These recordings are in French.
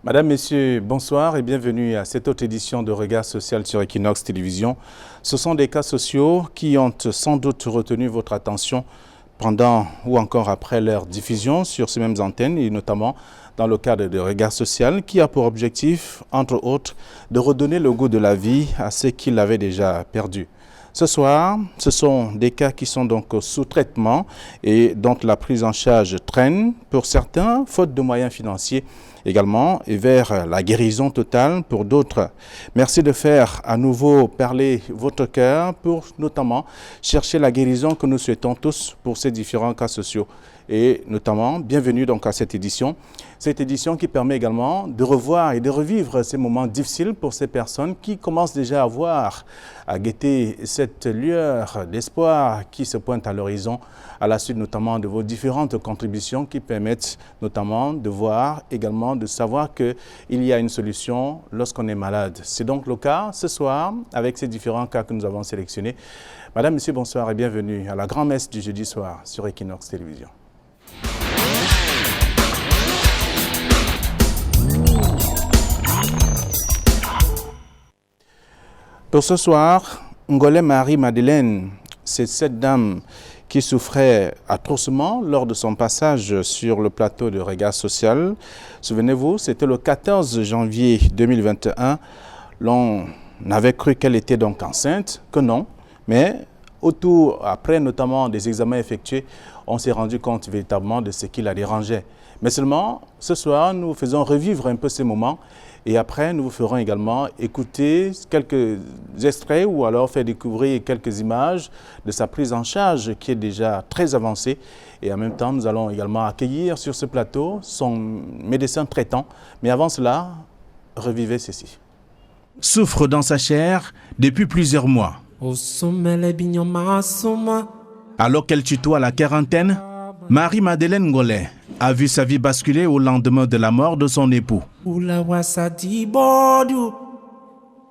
Madame, Messieurs, bonsoir et bienvenue à cette autre édition de Regard social sur Equinox Télévision. Ce sont des cas sociaux qui ont sans doute retenu votre attention pendant ou encore après leur diffusion sur ces mêmes antennes et notamment dans le cadre de Regard social qui a pour objectif, entre autres, de redonner le goût de la vie à ceux qui l'avaient déjà perdu. Ce soir, ce sont des cas qui sont donc sous traitement et dont la prise en charge traîne pour certains, faute de moyens financiers également, et vers la guérison totale pour d'autres. Merci de faire à nouveau parler votre cœur pour notamment chercher la guérison que nous souhaitons tous pour ces différents cas sociaux. Et notamment, bienvenue donc à cette édition qui permet également de revoir et de revivre ces moments difficiles pour ces personnes qui commencent déjà à guetter cette lueur d'espoir qui se pointe à l'horizon à la suite notamment de vos différentes contributions qui permettent notamment de voir également, de savoir qu'il y a une solution lorsqu'on est malade. C'est donc le cas ce soir avec ces différents cas que nous avons sélectionnés. Madame, Monsieur, bonsoir et bienvenue à la grand-messe du jeudi soir sur Equinox Télévision. Pour ce soir, Ngolé Marie-Madeleine, c'est cette dame qui souffrait atrocement lors de son passage sur le plateau de Regard social. Souvenez-vous, c'était le 14 janvier 2021. L'on avait cru qu'elle était donc enceinte, que non, mais après notamment des examens effectués, on s'est rendu compte véritablement de ce qui la dérangeait. Mais seulement, ce soir, nous faisons revivre un peu ces moments et après, nous vous ferons également écouter quelques extraits ou alors faire découvrir quelques images de sa prise en charge qui est déjà très avancée. Et en même temps, nous allons également accueillir sur ce plateau son médecin traitant. Mais avant cela, revivez ceci. Souffre dans sa chair depuis plusieurs mois. Alors qu'elle tutoie la quarantaine, Marie-Madeleine Ngolé a vu sa vie basculer au lendemain de la mort de son époux.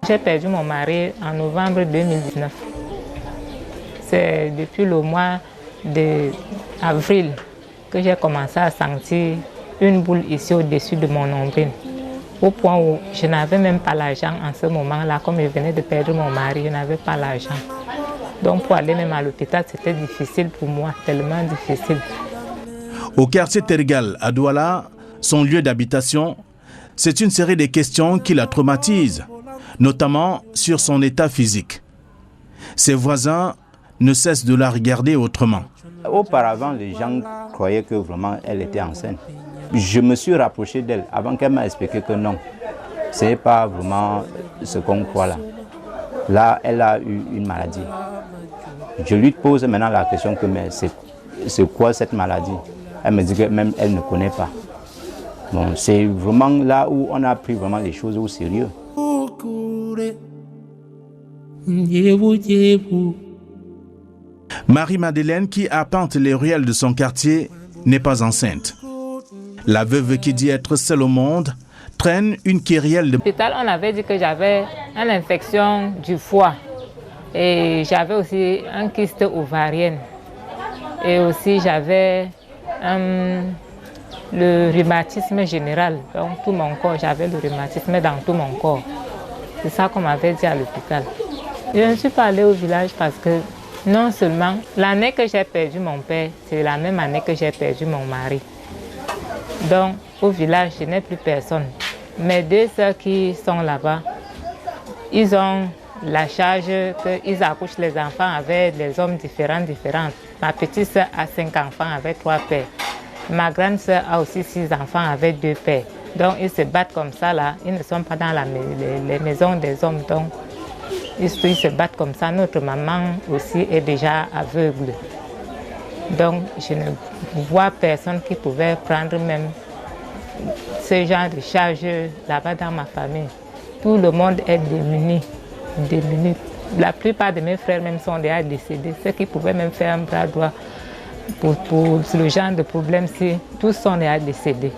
J'ai perdu mon mari en novembre 2019. C'est depuis le mois d'avril que j'ai commencé à sentir une boule ici au-dessus de mon nombril. Au point où je n'avais même pas l'argent en ce moment-là, comme je venais de perdre mon mari, je n'avais pas l'argent. Donc pour aller même à l'hôpital, c'était difficile pour moi, tellement difficile. Au quartier Tergal, à Douala, son lieu d'habitation, c'est une série de questions qui la traumatisent, notamment sur son état physique. Ses voisins ne cessent de la regarder autrement. Auparavant, les gens croyaient que vraiment elle était enceinte. Je me suis rapproché d'elle avant qu'elle m'ait expliqué que non, ce n'est pas vraiment ce qu'on croit là. Là, elle a eu une maladie. Je lui pose maintenant la question que mais c'est quoi cette maladie? Elle me dit que même elle ne connaît pas. Bon, c'est vraiment là où on a pris vraiment les choses au sérieux. Marie-Madeleine, qui arpente les ruelles de son quartier, n'est pas enceinte. La veuve qui dit être seule au monde traîne une kyrielle de... À l'hôpital, on avait dit que j'avais une infection du foie et j'avais aussi un kyste ovarien et aussi j'avais le rhumatisme général, donc tout mon corps, j'avais le rhumatisme dans tout mon corps. C'est ça qu'on m'avait dit à l'hôpital. Je ne suis pas allée au village parce que non seulement l'année que j'ai perdu mon père, c'est la même année que j'ai perdu mon mari. Donc au village, je n'ai plus personne. Mes deux sœurs qui sont là-bas, ils ont la charge qu'ils accouchent les enfants avec des hommes différents. Ma petite sœur a 5 enfants avec 3 pères. Ma grande sœur a aussi 6 enfants avec 2 pères. Donc ils se battent comme ça là. Ils ne sont pas dans les maisons des hommes. Donc ils se battent comme ça. Notre maman aussi est déjà aveugle. Donc je ne vois personne qui pouvait prendre même ce genre de charge là-bas dans ma famille. Tout le monde est démuni. La plupart de mes frères même sont déjà décédés. Ceux qui pouvaient même faire un bras droit pour le genre de problème, si tous sont déjà décédés.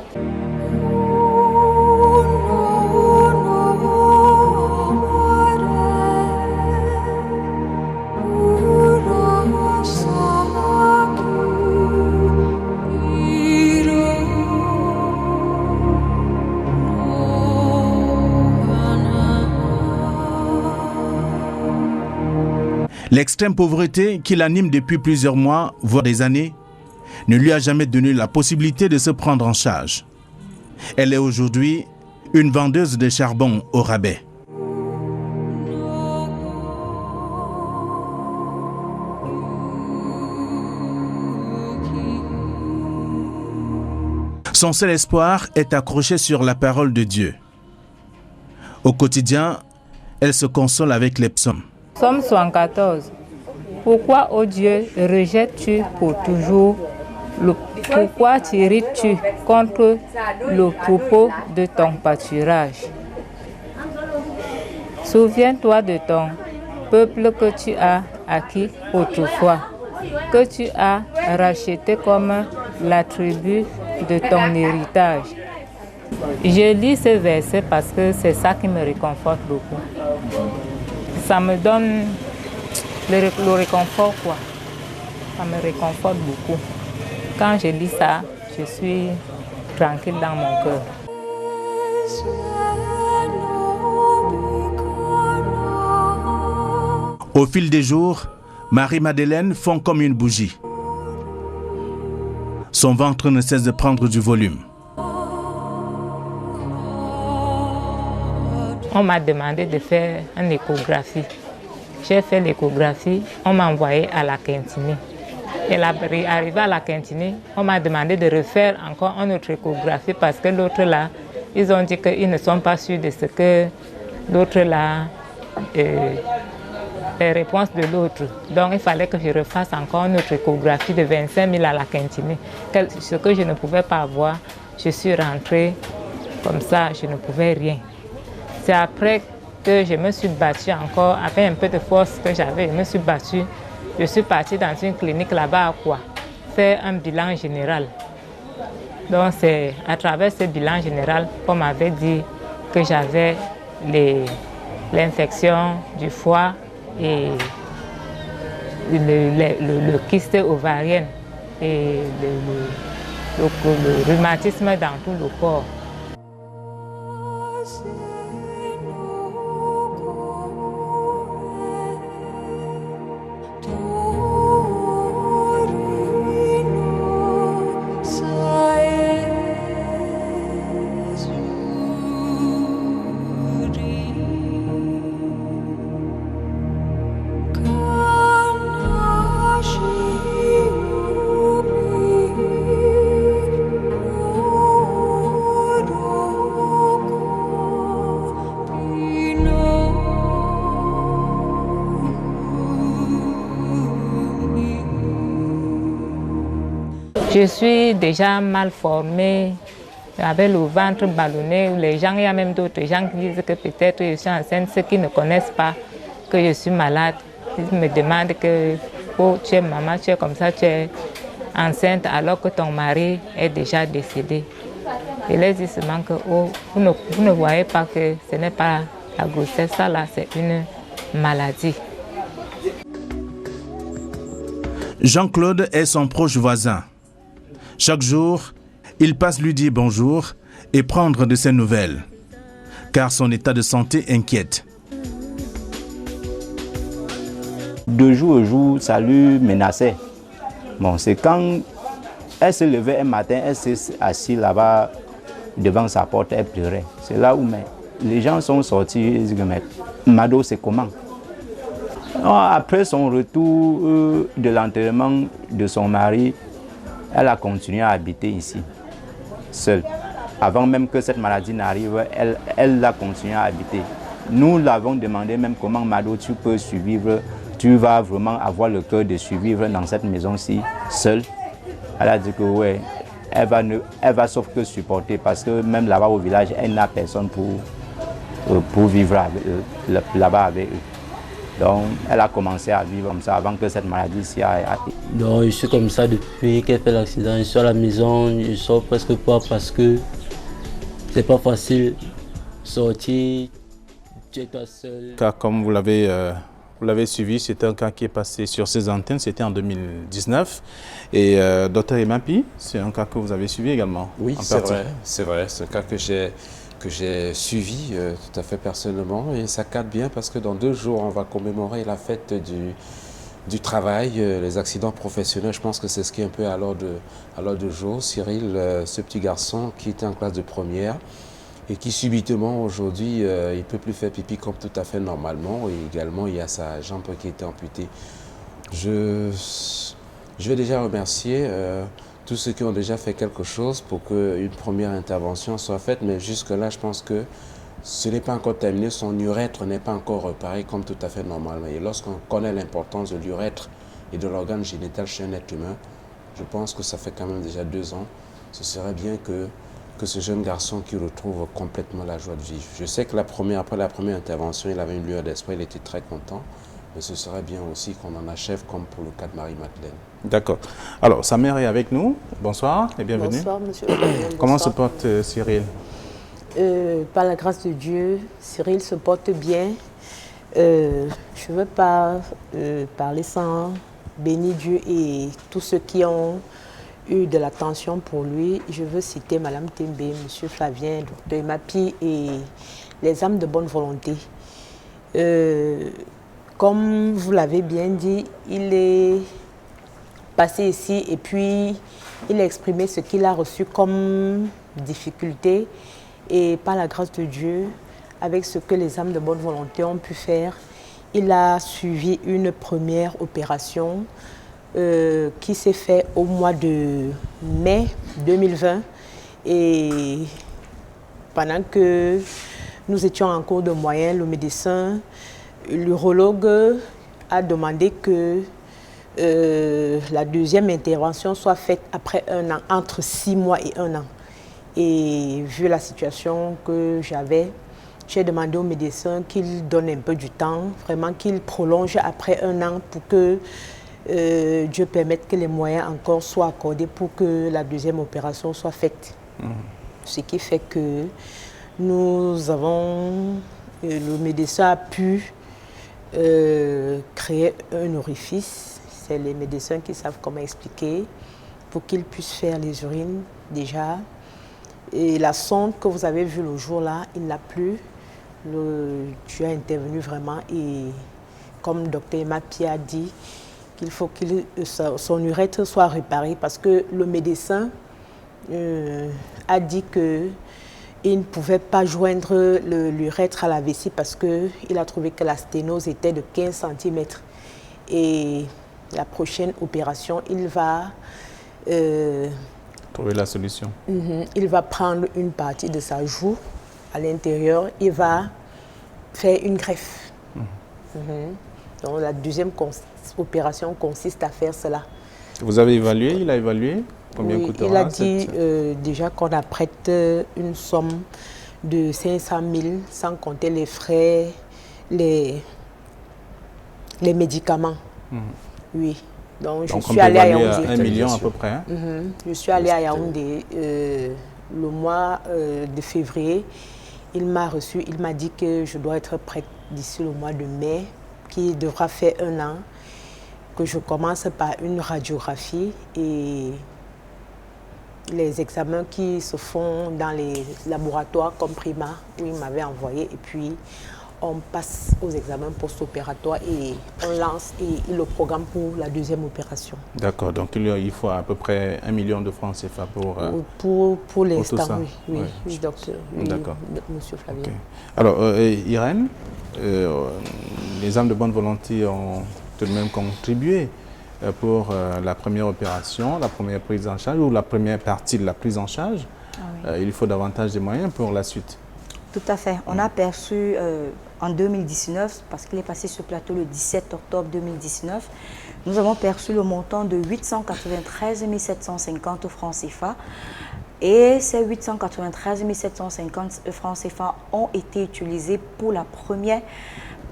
L'extrême pauvreté qui l'anime depuis plusieurs mois, voire des années, ne lui a jamais donné la possibilité de se prendre en charge. Elle est aujourd'hui une vendeuse de charbon au rabais. Son seul espoir est accroché sur la parole de Dieu. Au quotidien, elle se console avec les psaumes. Psaume 74. Pourquoi, ô Dieu, rejettes-tu pour toujours pourquoi t'irrites-tu contre le troupeau de ton pâturage? Souviens-toi de ton peuple que tu as acquis autrefois, que tu as racheté comme la tribu de ton héritage. Je lis ce verset parce que c'est ça qui me réconforte beaucoup. Ça me donne le réconfort, quoi. Ça me réconforte beaucoup. Quand je lis ça, je suis tranquille dans mon cœur. Au fil des jours, Marie-Madeleine fond comme une bougie. Son ventre ne cesse de prendre du volume. On m'a demandé de faire une échographie. J'ai fait l'échographie, on m'a envoyé à la Quintinie. Et arrivé à la Quintinie, on m'a demandé de refaire encore une autre échographie parce que l'autre là, ils ont dit qu'ils ne sont pas sûrs de ce que l'autre là, les réponses de l'autre. Donc il fallait que je refasse encore une autre échographie de 25 000 à la Quintinie. Ce que je ne pouvais pas avoir, je suis rentrée comme ça, je ne pouvais rien. C'est après que je me suis battue encore, avec un peu de force que j'avais, je me suis battue. Je suis partie dans une clinique là-bas à quoi faire un bilan général. Donc c'est à travers ce bilan général qu'on m'avait dit que j'avais l'infection du foie et le kyste ovarien et le rhumatisme dans tout le corps. Je suis déjà mal formée, avec le ventre ballonné. Les gens, il y a même d'autres gens qui disent que peut-être je suis enceinte. Ceux qui ne connaissent pas que je suis malade, ils me demandent que oh, tu es maman, tu es comme ça, tu es enceinte alors que ton mari est déjà décédé. Je leur dis seulement que oh, vous ne voyez pas que ce n'est pas la grossesse, ça là, c'est une maladie. Jean-Claude est son proche voisin. Chaque jour, il passe lui dire bonjour et prendre de ses nouvelles, car son état de santé inquiète. De jour au jour, ça lui menaçait. Bon, c'est quand elle se levait un matin, elle s'est assise là-bas devant sa porte, elle pleurait. C'est là où les gens sont sortis et disent « Mado, c'est comment ?» Après son retour de l'enterrement de son mari, elle a continué à habiter ici, seule. Avant même que cette maladie n'arrive, elle a continué à habiter. Nous l'avons demandé même comment Mado, tu peux survivre, tu vas vraiment avoir le cœur de survivre dans cette maison-ci, seule. Elle a dit que ouais, elle va sauf que supporter parce que même là-bas au village, elle n'a personne pour vivre là-bas avec eux. Donc, elle a commencé à vivre comme ça avant que cette maladie-ci ait. Donc, je suis comme ça depuis qu'elle fait l'accident. Je suis à la maison, je ne sors presque pas parce que c'est pas facile sortir. Tu es toi seul. Car comme vous l'avez suivi, c'était un cas qui est passé sur ces antennes, c'était en 2019. Et Dr Emapi, c'est un cas que vous avez suivi également. Oui, c'est vrai, c'est un cas que j'ai suivi tout à fait personnellement, et ça cadre bien parce que dans 2 jours, on va commémorer la fête du travail, les accidents professionnels. Je pense que c'est ce qui est un peu à l'ordre du jour. Cyril, ce petit garçon qui était en classe de première et qui subitement aujourd'hui, il ne peut plus faire pipi comme tout à fait normalement, et également il y a sa jambe qui était amputée. Je vais déjà remercier tous ceux qui ont déjà fait quelque chose pour qu'une première intervention soit faite, mais jusque-là, je pense que ce n'est pas encore terminé. Son urètre n'est pas encore réparé comme tout à fait normalement. Et lorsqu'on connaît l'importance de l'urètre et de l'organe génital chez un être humain, je pense que ça fait quand même déjà 2 ans. Ce serait bien que ce jeune garçon qui retrouve complètement la joie de vivre. Je sais que après la première intervention, il avait une lueur d'espoir, il était très content. Mais ce serait bien aussi qu'on en achève comme pour le cas de Marie-Madeleine. D'accord. Alors, sa mère est avec nous. Bonsoir et bienvenue. Bonsoir, monsieur. Comment se porte Cyril? Par la grâce de Dieu, Cyril se porte bien. Je ne veux pas parler sans bénir Dieu et tous ceux qui ont eu de l'attention pour lui. Je veux citer Madame Tembe, monsieur Flavien, Dr Emapi et les âmes de bonne volonté. Comme vous l'avez bien dit, il est passé ici et puis il a exprimé ce qu'il a reçu comme difficulté. Et par la grâce de Dieu, avec ce que les âmes de bonne volonté ont pu faire, il a suivi une première opération qui s'est faite au mois de mai 2020. Et pendant que nous étions en cours de moyens, le médecin, l'urologue a demandé que la deuxième intervention soit faite après 1 an, entre 6 mois et 1 an. Et vu la situation que j'avais, j'ai demandé au médecin qu'il donne un peu du temps, vraiment qu'il prolonge après 1 an pour que Dieu permette que les moyens encore soient accordés pour que la deuxième opération soit faite. Ce qui fait que nous avons, le médecin a pu créer un orifice. C'est les médecins qui savent comment expliquer pour qu'ils puissent faire les urines déjà. Et la sonde que vous avez vue le jour-là, il n'a plus. Dieu a intervenu vraiment et comme Dr Emapi a dit, qu'il faut que son urètre soit réparé parce que le médecin a dit qu'il ne pouvait pas joindre l'urètre à la vessie parce qu'il a trouvé que la sténose était de 15 cm. Et la prochaine opération, il va trouver la solution. Il va prendre une partie de sa joue à l'intérieur, il va faire une greffe. Donc la deuxième opération consiste à faire cela. Vous avez évalué, il a évalué combien coûtera? Il a dit déjà qu'on apprête une somme de 500 000 sans compter les frais, les médicaments. Oui. Donc je suis allée à Yaoundé. 1 million à peu près. Hein? Je suis allée à Yaoundé le mois de février. Il m'a reçu, il m'a dit que je dois être prête d'ici le mois de mai, qui devra faire 1 an, que je commence par une radiographie et les examens qui se font dans les laboratoires comme Prima, où il m'avait envoyé, et puis on passe aux examens post-opératoires et on lance et le programme pour la deuxième opération. D'accord, donc il faut à peu près 1 million de francs CFA pour l'instant, oui, docteur. Oui, d'accord. Monsieur Flavien. Okay. Alors, Irène, les âmes de bonne volonté ont tout de même contribué pour la première opération, la première prise en charge ou la première partie de la prise en charge. Il faut davantage de moyens pour la suite. Tout à fait. On a perçu en 2019, parce qu'il est passé sur plateau le 17 octobre 2019, nous avons perçu le montant de 893 750 francs CFA. Et ces 893 750 francs CFA ont été utilisés pour la première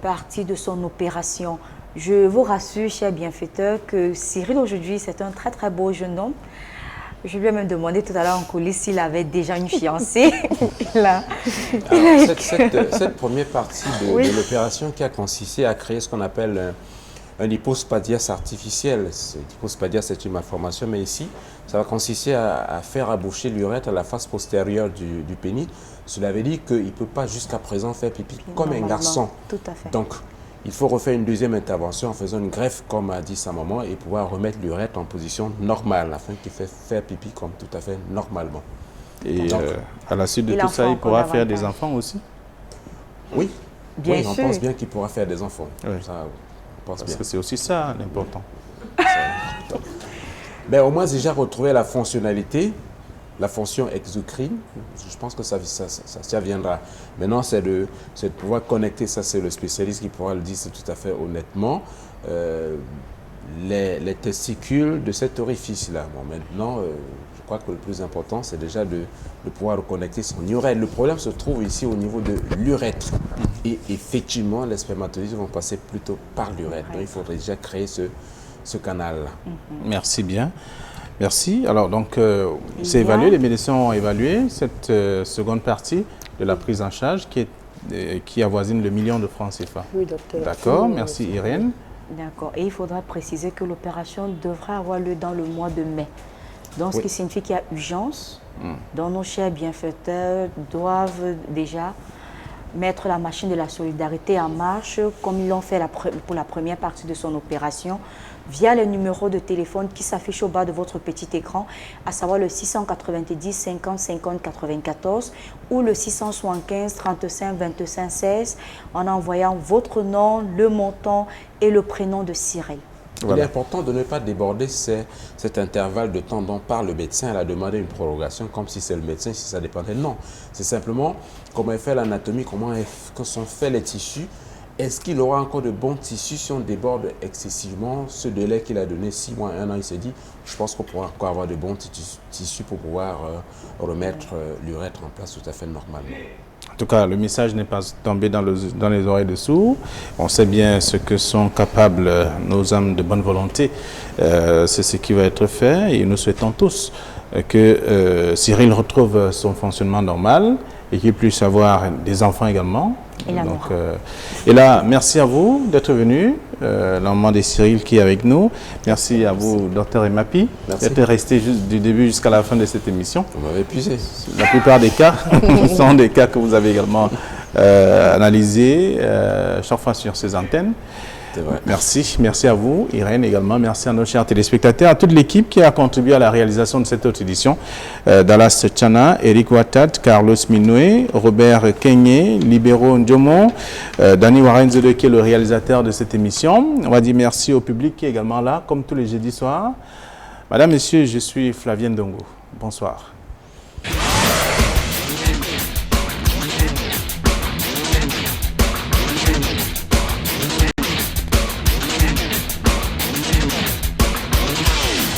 partie de son opération. Je vous rassure, chers bienfaiteurs, que Cyril aujourd'hui, c'est un très très beau jeune homme. Je lui ai même demandé tout à l'heure en coulisses s'il avait déjà une fiancée. Cette première partie de l'opération qui a consisté à créer ce qu'on appelle un hypospadias artificiel. L'hypospadias, c'est une malformation, mais ici, ça va consister à faire aboucher l'urètre à la face postérieure du pénis. Cela veut dire qu'il ne peut pas jusqu'à présent faire pipi comme un garçon. Tout à fait. Donc, il faut refaire une deuxième intervention en faisant une greffe, comme a dit sa maman, et pouvoir remettre l'urètre en position normale, afin qu'il fasse faire pipi comme tout à fait normalement. Et donc, à la suite de tout ça, il pourra faire des enfants aussi? Oui, bien sûr. On pense bien qu'il pourra faire des enfants. Oui. Ça, Parce que c'est aussi ça l'important. Mais au moins déjà retrouver la fonctionnalité, la fonction exocrine. Je pense que ça viendra. Maintenant, c'est de pouvoir connecter, ça c'est le spécialiste qui pourra le dire tout à fait honnêtement, les testicules de cet orifice-là. Bon, maintenant, je crois que le plus important, c'est déjà de pouvoir reconnecter son urètre. Le problème se trouve ici au niveau de l'urètre. Et effectivement, les spermatozoïdes vont passer plutôt par l'urètre. Donc, il faudrait déjà créer ce canal-là. Merci bien. Merci. Alors, donc, c'est évalué, les médecins ont évalué cette seconde partie de la prise en charge qui avoisine le 1 million de francs CFA. Oui, docteur. D'accord, merci Irène. D'accord. Et il faudra préciser que l'opération devra avoir lieu dans le mois de mai. Donc, ce qui signifie qu'il y a urgence. Donc, nos chers bienfaiteurs doivent déjà mettre la machine de la solidarité en marche, comme ils l'ont fait pour la première partie de son opération, via les numéros de téléphone qui s'affichent au bas de votre petit écran, à savoir le 690 50 50 94 ou le 675 35 25 16, en envoyant votre nom, le montant et le prénom de Cyril. Voilà. Il est important de ne pas déborder cet intervalle de temps dont parle le médecin. Elle a demandé une prolongation comme si c'est le médecin, si ça dépendait. Non, c'est simplement comment est fait l'anatomie, comment sont faits les tissus. Est-ce qu'il aura encore de bons tissus si on déborde excessivement ce délai qu'il a donné, 6 mois, 1 an? Il s'est dit, je pense qu'on pourra encore avoir de bons tissus pour pouvoir remettre l'urètre en place tout à fait normalement. En tout cas, le message n'est pas tombé dans les oreilles de sourds. On sait bien ce que sont capables nos âmes de bonne volonté. C'est ce qui va être fait et nous souhaitons tous que Cyril retrouve son fonctionnement normal et qu'il puisse avoir des enfants également. Et là, merci à vous d'être venu, la maman de Cyril qui est avec nous. Merci à vous, docteur Emapi, d'être resté du début jusqu'à la fin de cette émission. Vous m'avez épuisé. La plupart des cas sont des cas que vous avez également analysés chaque fois sur ces antennes. Merci à vous, Irène également. Merci à nos chers téléspectateurs, à toute l'équipe qui a contribué à la réalisation de cette autre édition. Dallas Tchana, Eric Ouattad, Carlos Minoué, Robert Kenyé, Libero Ndjomo, Dani Warenzede qui est le réalisateur de cette émission. On va dire merci au public qui est également là, comme tous les jeudis soirs. Madame, Messieurs, je suis Flavien Dongo. Bonsoir.